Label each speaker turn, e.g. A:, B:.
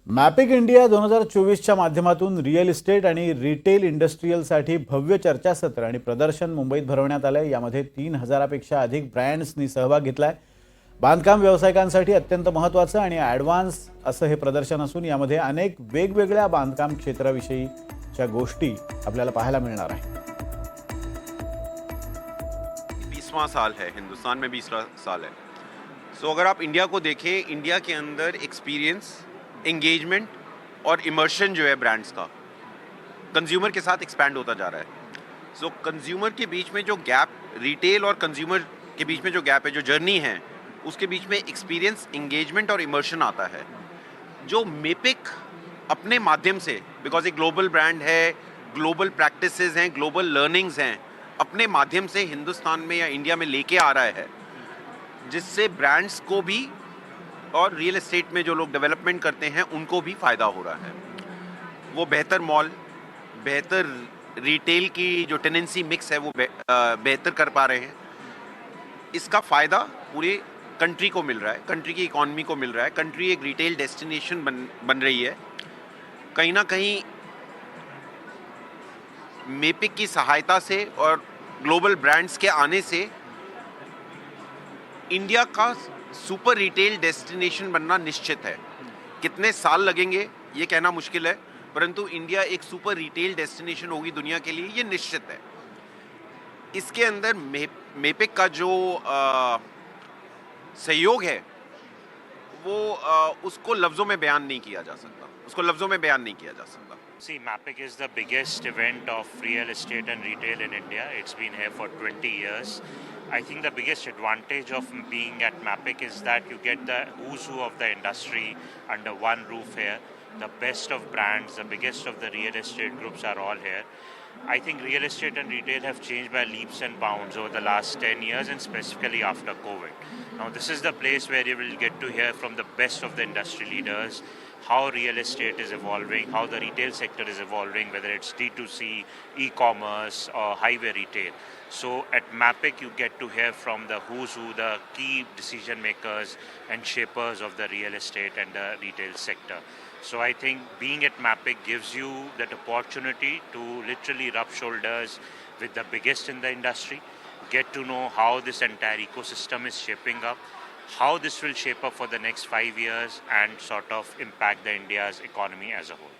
A: मॅपिक India 2024च्या माध्यमातून real estate आणि retail इंडस्ट्रीयलसाठी भव्य चर्चासत्र आणि प्रदर्शन मुंबईत भरवण्यात आलंय। यामध्ये 3000पेक्षा अधिक ब्रँड्सनी सहभाग घेतलाय। बांधकाम व्यावसायिकांसाठी अत्यंत महत्त्वाचं आणि ॲडव्हान्स असं हे प्रदर्शन असून यामध्ये अनेक वेगवेगळ्या बांधकाम क्षेत्राविषयीच्या गोष्टी आपल्याला पाहायला मिळणार आहेत।
B: 20वां साल है, हिंदुस्तान में 20वां साल है। अगर आप इंडिया को देखें, इंडिया के अंदर एक्सपीरियंस, एंगेजमेंट और इमर्शन जो है ब्रांड्स का कंज्यूमर के साथ एक्सपैंड होता जा रहा है। कंज्यूमर के बीच में जो गैप, रिटेल और कंज्यूमर के बीच में जो गैप है, जो जर्नी है, उसके बीच में एक्सपीरियंस, एंगेजमेंट और इमर्शन आता है। जो मेपिक अपने माध्यम से, बिकॉज एक ग्लोबल ब्रांड है, ग्लोबल प्रैक्टिसेस हैं, ग्लोबल लर्निंग्स हैं, अपने माध्यम से हिंदुस्तान में या इंडिया में लेके आ रहा है, जिससे ब्रांड्स को भी और रियल एस्टेट में जो लोग डेवलपमेंट करते हैं उनको भी फ़ायदा हो रहा है। वो बेहतर मॉल, बेहतर रिटेल की जो टेनेंसी मिक्स है वो बेहतर कर पा रहे हैं। इसका फ़ायदा पूरे कंट्री को मिल रहा है, कंट्री की इकॉनमी को मिल रहा है। कंट्री एक रिटेल डेस्टिनेशन बन रही है। कहीं ना कहीं मेपिक की सहायता से और ग्लोबल ब्रांड्स के आने से इंडिया का सुपर रिटेल डेस्टिनेशन बनना निश्चित है। कितने साल लगेंगे ये कहना मुश्किल है, परंतु इंडिया एक सुपर रिटेल डेस्टिनेशन होगी दुनिया के लिए, ये निश्चित है। इसके अंदर मेपिक का जो सहयोग है वो उसको लफ्ज़ों में बयान नहीं किया जा सकता, उसको लफ्ज़ों में बयान नहीं किया जा सकता।
C: See, MAPIC is the biggest event of real estate and retail in India. It's been here for 20 years. I think the biggest advantage of being at MAPIC is that you get the who's who of the industry under one roof here. The best of brands, the biggest of the real estate groups are all here. I think real estate and retail have changed by leaps and bounds over the last 10 years, and specifically after COVID. Now, this is the place where you will get to hear from the best of the industry leaders how real estate is evolving, how the retail sector is evolving, whether it's D2C, e-commerce, or highway retail. So at MAPIC, you get to hear from the who's who, the key decision makers and shapers of the real estate and the retail sector. So I think being at MAPIC gives you that opportunity to literally rub shoulders with the biggest in the industry, get to know how this entire ecosystem is shaping up, how this will shape up for the next 5 years, and sort of impact the India's economy as a whole.